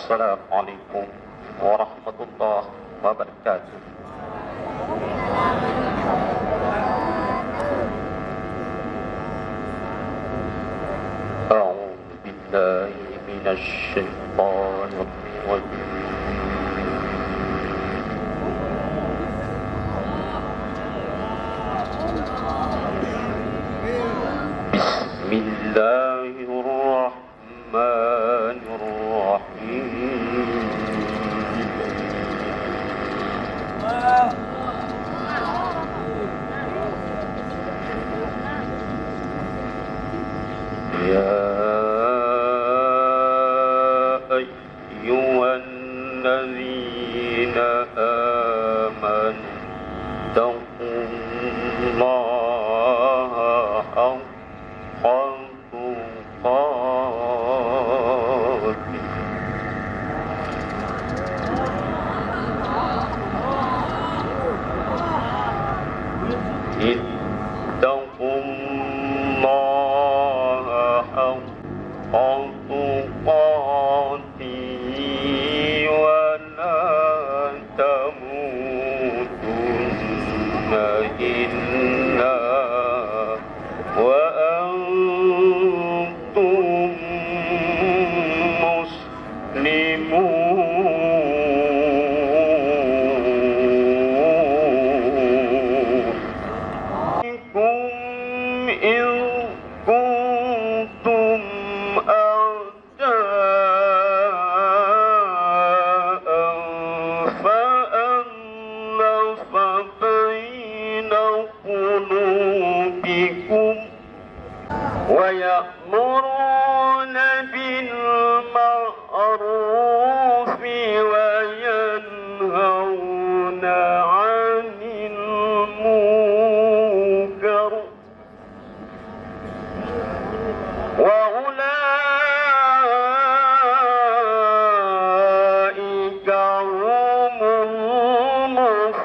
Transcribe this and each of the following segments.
Assalamualaikum warahmatullahi wabarakatuh. A'udzu billahi minasy syaithanir rajim. Bismillahirrahmanirrahim. Ya ayyuhalladzina amanu taqullaha haqqa tuqatih ittaqullaha haqqa tuqatih wa la tamutunna illa wa antum muslimun. ويأمرون بالمعروف وينهون عن المنكر وأولئك هم المفلحون.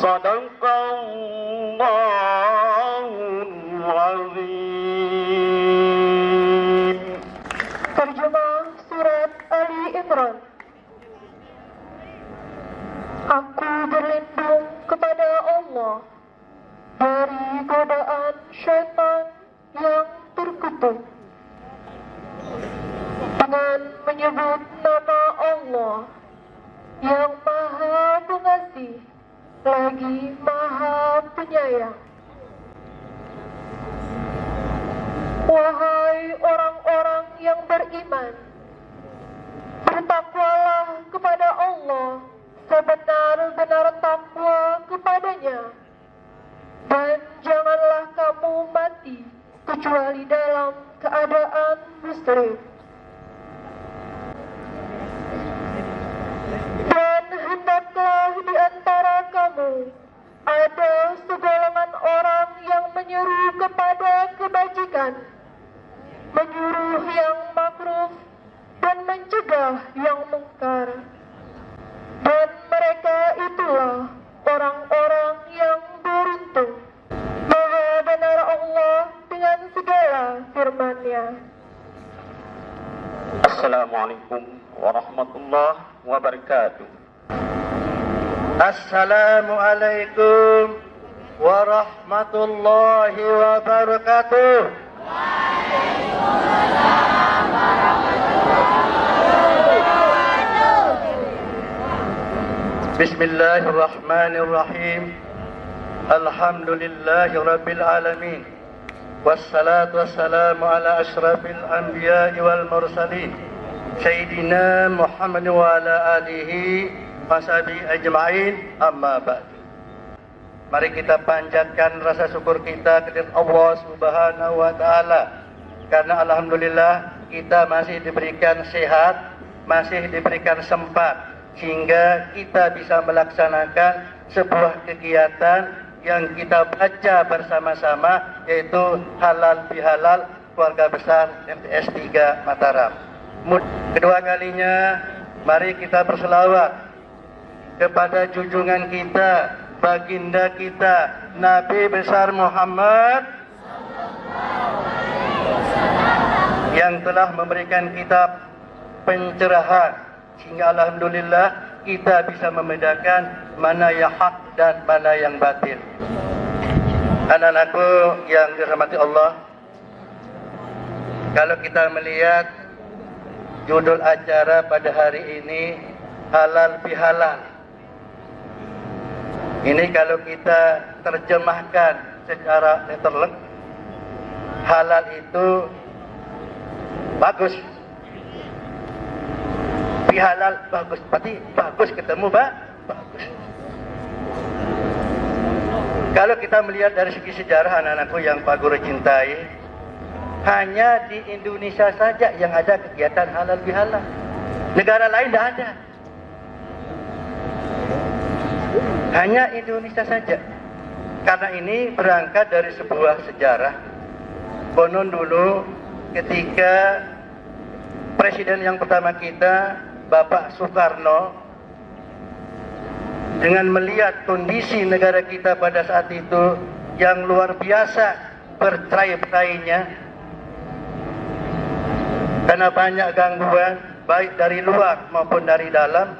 Sadaqallahul azim. Terjemah surat Ali Imran. Aku berlindung kepada Allah dari godaan syaitan yang terkutuk dengan menyebut nama Allah yang Maha Pengasih lagi Maha Penyayang. Wahai orang-orang yang beriman, bertakwalah kepada Allah sebenar-benar takwa kepadanya, dan janganlah kamu mati kecuali dalam keadaan muslim. Dan hendaklah di antara kamu ada segolongan orang yang menyeru kepada kebajikan, menyuruh yang makruh dan mencegah yang mungkar. Dan mereka itulah orang-orang yang beruntung. Maha benar Allah dengan segala firman-Nya. Assalamualaikum warahmatullahi wabarakatuh. Assalamualaikum warahmatullahi wabarakatuh. Bismillahirrahmanirrahim. Alhamdulillahi rabbil alamin. Wassalatu wassalamu ala ashrafil anbiya'i wal mursalin Sayyidina Muhammad wa ala alihi washabihi ajma'in, amma ba'du. Mari kita panjatkan rasa syukur kita kepada Allah Subhanahu wa taala, karena alhamdulillah kita masih diberikan sehat, masih diberikan sempat sehingga kita bisa melaksanakan sebuah kegiatan yang kita baca bersama-sama, yaitu halal bihalal keluarga besar MTS 3 Mataram. Kedua kalinya mari kita berselawat kepada junjungan kita baginda kita Nabi besar Muhammad yang telah memberikan kitab pencerahan sehingga alhamdulillah kita bisa membedakan mana yang hak dan mana yang batil. Anak-anakku yang dirahmati Allah, kalau kita melihat judul acara pada hari ini halal bihalal, ini kalau kita terjemahkan secara letterlek, halal itu bagus, bihalal bagus, berarti bagus ketemu bagus. Kalau kita melihat dari segi sejarah anak-anakku yang Pak Guru cintai, hanya di Indonesia saja yang ada kegiatan halal bihalal. Negara lain tidak ada. Hanya Indonesia saja. Karena ini berangkat dari sebuah sejarah. Konon dulu ketika presiden yang pertama kita, Bapak Soekarno, dengan melihat kondisi negara kita pada saat itu yang luar biasa bercerai-berainya, karena banyak gangguan baik dari luar maupun dari dalam,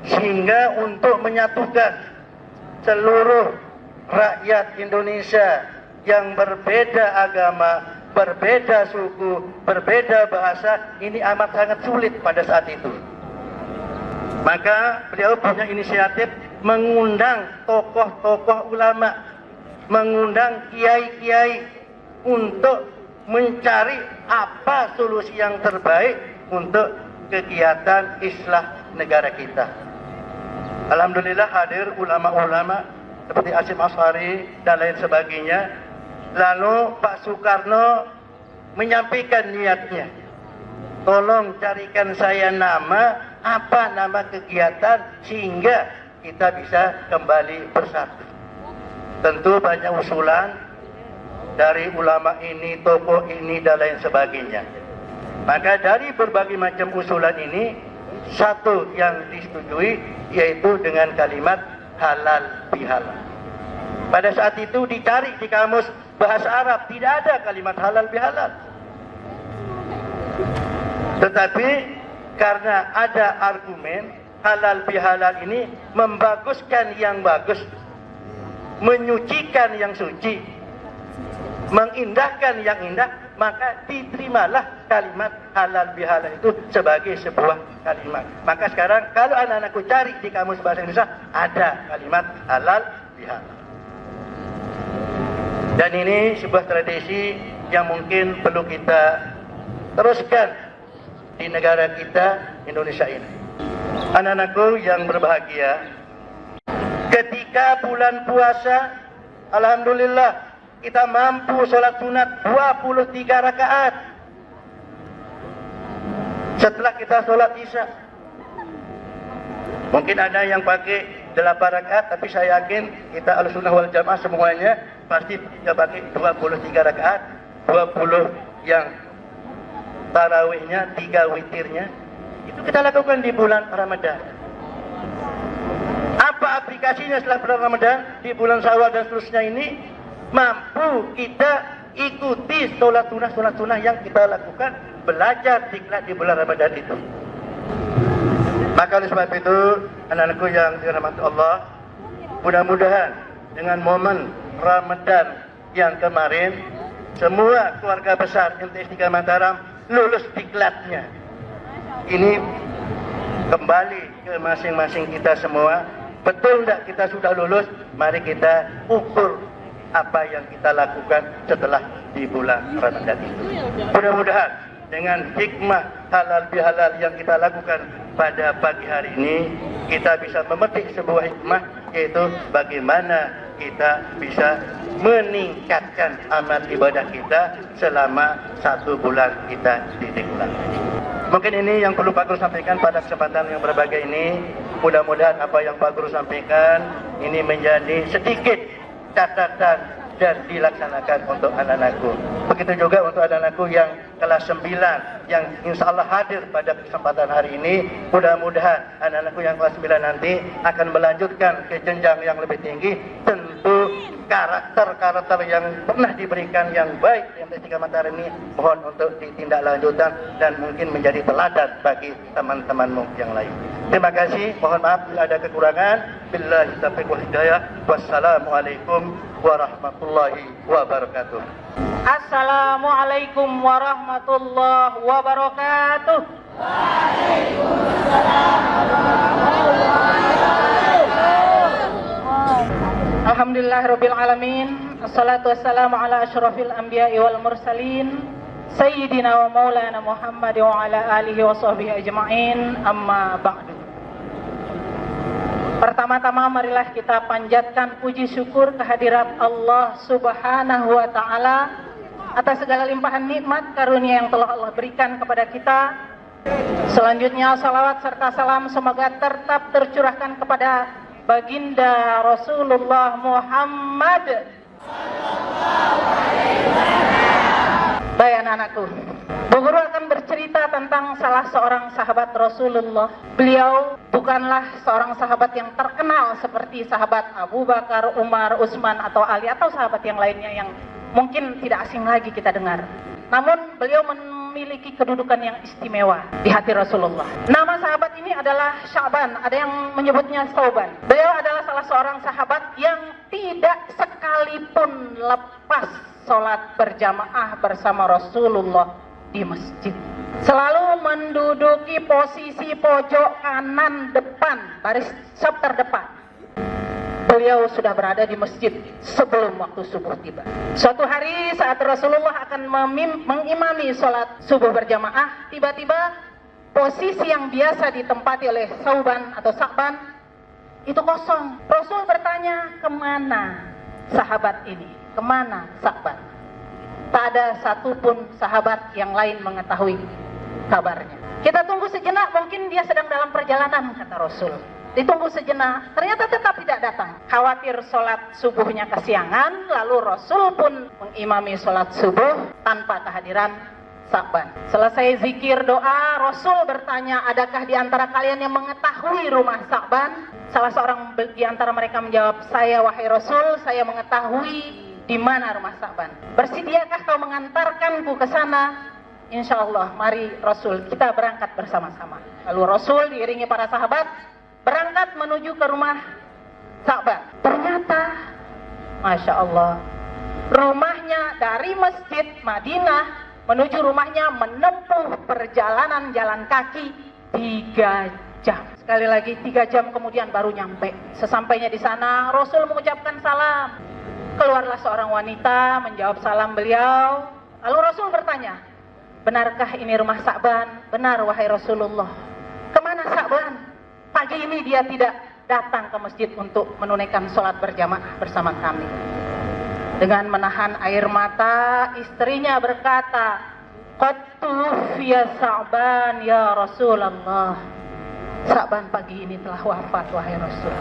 sehingga untuk menyatukan seluruh rakyat Indonesia yang berbeda agama, berbeda suku, berbeda bahasa, ini amat sangat sulit pada saat itu. Maka beliau punya inisiatif mengundang tokoh-tokoh ulama, mengundang kiai-kiai untuk mencari apa solusi yang terbaik untuk kegiatan islah negara kita. Alhamdulillah hadir ulama-ulama seperti Hasyim Asy'ari dan lain sebagainya. Lalu Pak Soekarno menyampaikan niatnya, tolong carikan saya nama, apa nama kegiatan sehingga kita bisa kembali bersatu. Tentu banyak usulan dari ulama ini, tokoh ini dan lain sebagainya. Maka dari berbagai macam usulan ini, satu yang disetujui yaitu dengan kalimat halal bihalal. Pada saat itu dicari di kamus bahasa Arab, tidak ada kalimat halal bihalal. Tetapi karena ada argumen halal bihalal ini membaguskan yang bagus, menyucikan yang suci, mengindahkan yang indah, maka diterimalah kalimat halal bihalal itu sebagai sebuah kalimat. Maka sekarang kalau anak-anakku cari di kamus bahasa Indonesia ada kalimat halal bihalal. Dan ini sebuah tradisi yang mungkin perlu kita teruskan di negara kita Indonesia ini. Anak-anakku yang berbahagia, ketika bulan puasa, alhamdulillah kita mampu sholat sunat 23 rakaat setelah kita sholat isya. Mungkin ada yang pakai 8 rakaat, tapi saya yakin kita Ahlussunnah wal Jamaah semuanya pasti tidak pakai 23 rakaat, 20 yang tarawihnya, 3 witirnya. Itu kita lakukan di bulan Ramadan. Apa aplikasinya setelah bulan Ramadan? Di bulan Syawal dan seterusnya ini mampu kita ikuti sholat sunnah yang kita lakukan, belajar diklat di bulan Ramadan itu. Maka oleh sebab itu anak-anakku yang dirahmati Allah, mudah-mudahan dengan momen Ramadan yang kemarin semua keluarga besar MTS 3 Mataram lulus diklatnya. Ini kembali ke masing-masing kita semua. Betul tidak kita sudah lulus? Mari kita ukur apa yang kita lakukan setelah di bulan Ramadan itu. Mudah-mudahan dengan hikmah halal bihalal yang kita lakukan pada pagi hari ini, kita bisa memetik sebuah hikmah, yaitu bagaimana kita bisa meningkatkan amal ibadah kita selama 1 bulan kita di bulan. Mungkin ini yang perlu Pak Guru sampaikan pada kesempatan yang berbahagia ini. Mudah-mudahan apa yang Pak Guru sampaikan ini menjadi sedikit catatan dan dilaksanakan untuk anak-anakku. Begitu juga untuk anak-anakku yang kelas 9 yang insya Allah hadir pada kesempatan hari ini. Mudah-mudahan anak-anakku yang kelas 9 nanti akan melanjutkan ke jenjang yang lebih tinggi. Tentu karakter-karakter yang pernah diberikan yang baik yang Tiga Mataram ini mohon untuk ditindaklanjutan dan mungkin menjadi teladan bagi teman-temanmu yang lain. Terima kasih. Mohon maaf bila ada kekurangan. Billahi taufiq wal hidayah. Wassalamualaikum warahmatullahi wabarakatuh. Assalamualaikum warahmatullahi wabarakatuh. Alhamdulillahirabbil alamin. Assalatu wassalamu ala asyrafil anbiya'i wal mursalin sayyidina wa maulana Muhammad wa ala alihi wa sahbihi ajma'in. Amma ba'du. Pertama-tama marilah kita panjatkan puji syukur kehadirat Allah Subhanahu wa taala atas segala limpahan nikmat karunia yang telah Allah berikan kepada kita. Selanjutnya salawat serta salam semoga tetap tercurahkan kepada baginda Rasulullah Muhammad. Baik anak-anakku, Bu Guru akan bercerita tentang salah seorang sahabat Rasulullah. Beliau bukanlah seorang sahabat yang terkenal seperti sahabat Abu Bakar, Umar, Utsman atau Ali atau sahabat yang lainnya yang mungkin tidak asing lagi kita dengar. Namun beliau memiliki kedudukan yang istimewa di hati Rasulullah. Nama sahabat ini adalah Sya'ban, ada yang menyebutnya Tsauban. Beliau adalah salah seorang sahabat yang tidak sekalipun lepas sholat berjamaah bersama Rasulullah di masjid. Selalu menduduki posisi pojok kanan depan, baris saf terdepan. Beliau sudah berada di masjid sebelum waktu subuh tiba. Suatu hari saat Rasulullah akan mengimami sholat subuh berjamaah, tiba-tiba posisi yang biasa ditempati oleh Tsauban atau Sya'ban itu kosong. Rasul bertanya, kemana sahabat ini? Kemana Sya'ban? Tak ada satupun sahabat yang lain mengetahui kabarnya. Kita tunggu sejenak, mungkin dia sedang dalam perjalanan, kata Rasul. Ditunggu sejenak, ternyata tetap tidak datang. Khawatir sholat subuhnya kesiangan, lalu Rasul pun mengimami sholat subuh tanpa kehadiran Sya'ban. Selesai zikir doa, Rasul bertanya, adakah di antara kalian yang mengetahui rumah Sya'ban? Salah seorang di antara mereka menjawab, saya wahai Rasul, saya mengetahui di mana rumah Sya'ban. Bersediakah kau mengantarkanku ke sana? Insya Allah, mari Rasul, kita berangkat bersama-sama. Lalu Rasul diiringi para sahabat berangkat menuju ke rumah Sya'ban. Ternyata, Masya Allah, rumahnya dari masjid Madinah menuju rumahnya menempuh perjalanan jalan kaki 3 jam. Sekali lagi 3 jam kemudian baru nyampe. Sesampainya di sana, Rasul mengucapkan salam. Keluarlah seorang wanita menjawab salam beliau. Lalu Rasul bertanya, benarkah ini rumah Sya'ban? Benar wahai Rasulullah. Kemana Sya'ban? Pagi ini dia tidak datang ke masjid untuk menunaikan sholat berjamaah bersama kami. Dengan menahan air mata, istrinya berkata, qad tuwfiya Sya'ban ya Rasulullah. Sya'ban pagi ini telah wafat wahai Rasul.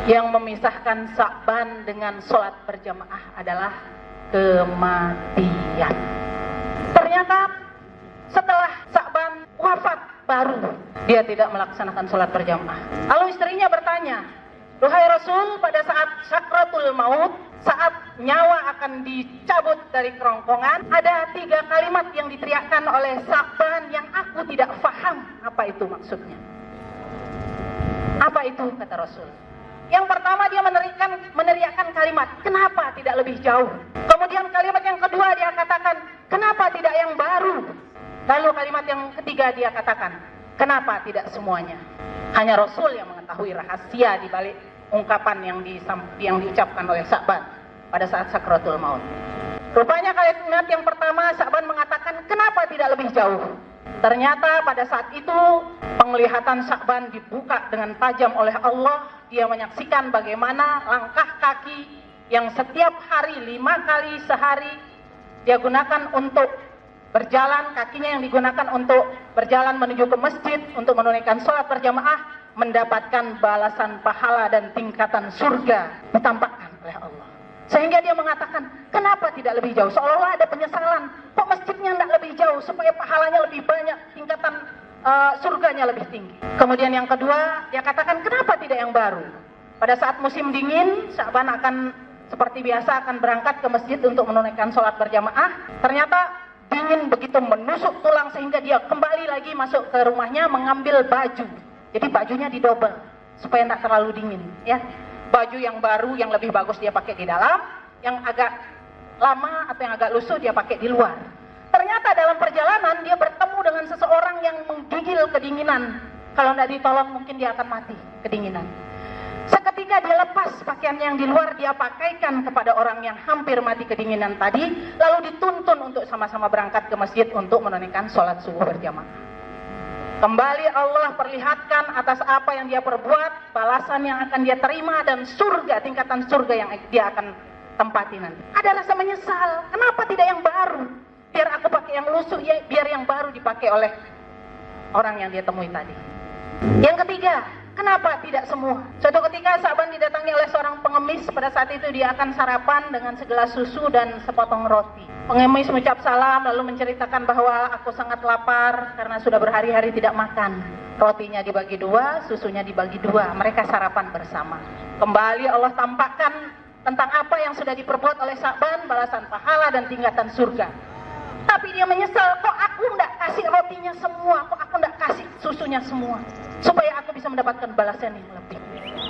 Yang memisahkan Sya'ban dengan sholat berjamaah adalah kematian. Ternyata setelah Sya'ban wafat baru dia tidak melaksanakan sholat berjamaah. Lalu istrinya bertanya, duhai Rasul, pada saat sakratul maut, saat nyawa akan dicabut dari kerongkongan, ada 3 kalimat yang diteriakkan oleh Sya'ban yang aku tidak faham apa itu maksudnya. Apa itu kata Rasul? Yang pertama dia meneriakkan kalimat, kenapa tidak lebih jauh? Kemudian kalimat yang kedua dia katakan, kenapa tidak yang baru? Lalu kalimat yang ketiga dia katakan, kenapa tidak semuanya? Hanya Rasul yang mengetahui rahasia di balik ungkapan yang diucapkan oleh Sya'ban pada saat sakratul maut. Rupanya kalimat yang pertama Sya'ban mengatakan, kenapa tidak lebih jauh? Ternyata pada saat itu penglihatan Sya'ban dibuka dengan tajam oleh Allah. Dia menyaksikan bagaimana langkah kaki yang setiap hari 5 kali sehari dia gunakan untuk berjalan, kakinya yang digunakan untuk berjalan menuju ke masjid untuk menunaikan sholat berjamaah mendapatkan balasan pahala dan tingkatan surga ditampakkan oleh Allah. Sehingga dia mengatakan, kenapa tidak lebih jauh? Seolah-olah ada penyesalan, kok masjidnya tidak lebih jauh supaya pahalanya lebih banyak, tingkatan surganya lebih tinggi. Kemudian yang kedua, dia katakan, kenapa tidak yang baru? Pada saat musim dingin, Sya'ban akan seperti biasa akan berangkat ke masjid untuk menunaikan sholat berjamaah. Ternyata dingin begitu menusuk tulang sehingga dia kembali lagi masuk ke rumahnya mengambil baju. Jadi bajunya didobel supaya tidak terlalu dingin, ya. Baju yang baru yang lebih bagus dia pakai di dalam, yang agak lama atau yang agak lusuh dia pakai di luar. Ternyata dalam perjalanan dia bertemu dengan seseorang yang menggigil kedinginan. Kalau tidak ditolong mungkin dia akan mati kedinginan. Seketika dia lepas pakaian yang di luar, dia pakaikan kepada orang yang hampir mati kedinginan tadi, lalu dituntun untuk sama-sama berangkat ke masjid untuk menunaikan sholat subuh berjamaah. Kembali Allah perlihatkan atas apa yang dia perbuat, balasan yang akan dia terima, dan surga, tingkatan surga yang dia akan tempati nanti. Ada rasa menyesal, kenapa tidak yang baru? Biar aku pakai yang lusuh, ya, biar yang baru dipakai oleh orang yang dia temui tadi. Yang ketiga, kenapa tidak semua? Suatu ketika Sya'ban didatangi oleh seorang pengemis. Pada saat itu dia akan sarapan dengan segelas susu dan sepotong roti. Pengemis mengucap salam lalu menceritakan bahwa aku sangat lapar karena sudah berhari-hari tidak makan. Rotinya dibagi dua, susunya dibagi dua. Mereka sarapan bersama. Kembali Allah tampakkan tentang apa yang sudah diperbuat oleh Sya'ban, balasan pahala dan tingkatan surga. Tapi dia menyesal, kok aku tidak kasih rotinya semua, kok aku tidak kasih susunya semua, supaya aku bisa mendapatkan balasan yang lebih.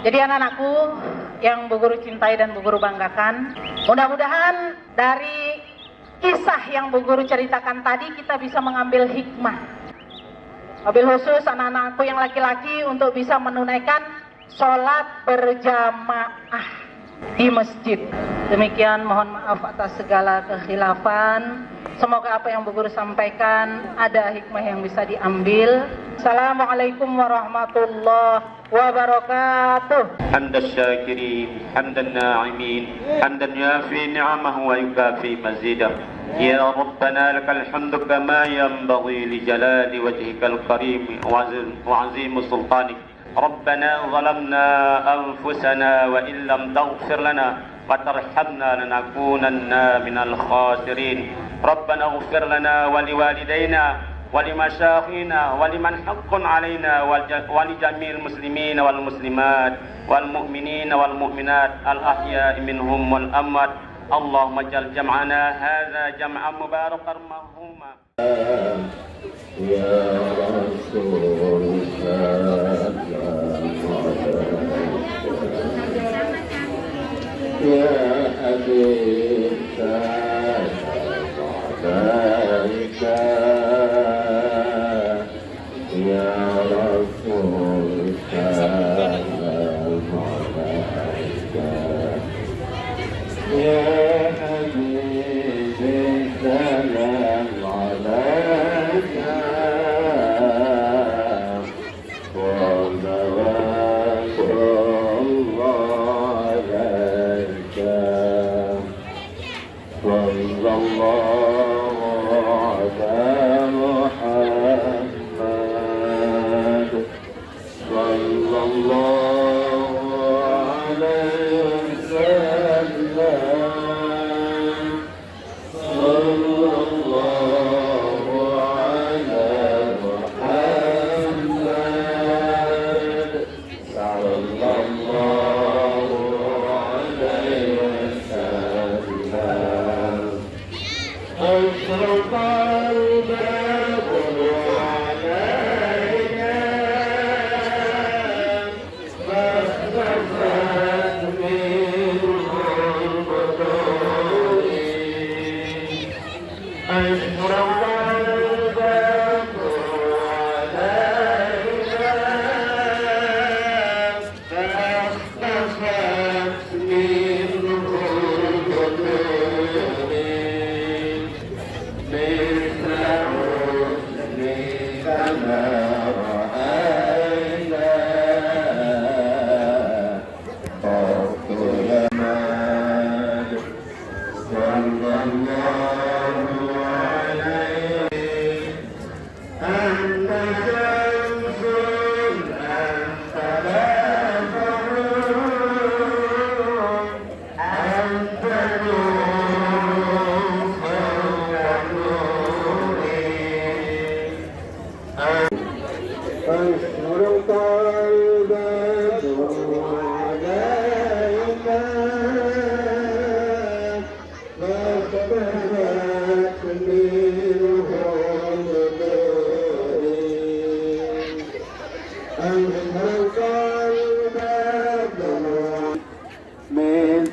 Jadi anak-anakku yang Bu Guru cintai dan Bu Guru banggakan, mudah-mudahan dari kisah yang Bu Guru ceritakan tadi kita bisa mengambil hikmah. Wabil khusus anak-anakku yang laki-laki untuk bisa menunaikan sholat berjamaah di masjid. Demikian, mohon maaf atas segala kekhilafan. Semoga apa yang Bu Guru sampaikan ada hikmah yang bisa diambil. Assalamualaikum warahmatullahi wabarakatuh. Hamdan syakirin, hamdan na'imin, hamdan yafi ni'amahu wa yukafi mazidah. Ya Rabbana lakal hamdu kama yanbaghi li jalali wajhikal karim wa azim sultanik. ربنا ظلمنا أنفسنا وإن لم تغفر لنا وترحمنا لنكونن من الخاسرين ربنا اغفر لنا ولوالدينا ولمشايخنا ولمن حق علينا ولجميع المسلمين والمسلمات والمؤمنين والمؤمنات الأحياء منهم والأموات اللهم اجعل جمعنا هذا جمعا مباركا مرحوما يا رسول يا حبيب عليك يا رسول يا حبيب السلام عليك صلوات الله عليك صلى الله على محمد صلى الله عليه وسلم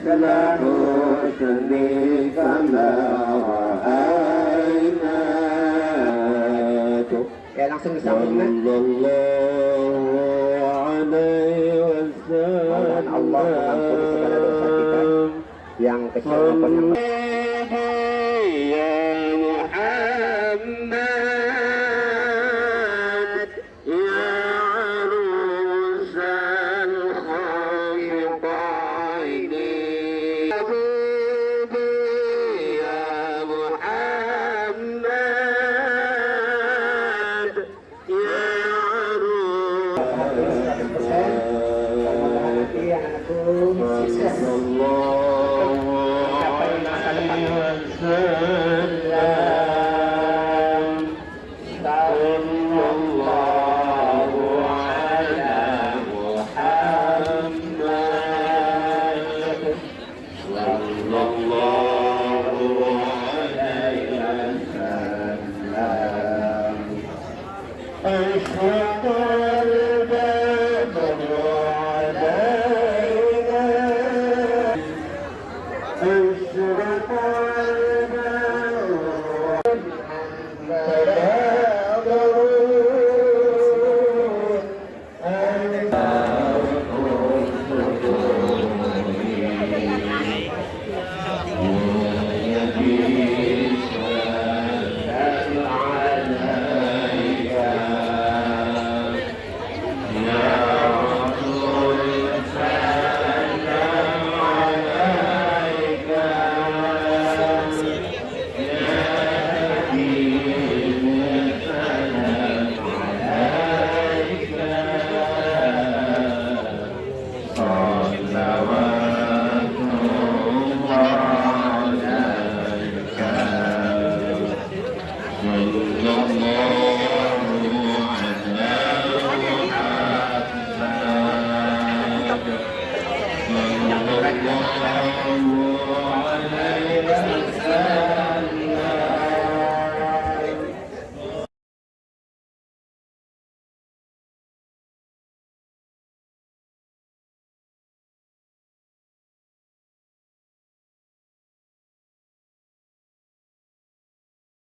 مثل حسنك ما رأينا. Ya langsung disambung. Sallallahu alaihi wasallam. Allah mengampuni segala dosa kita yang kecil maupun yang besar.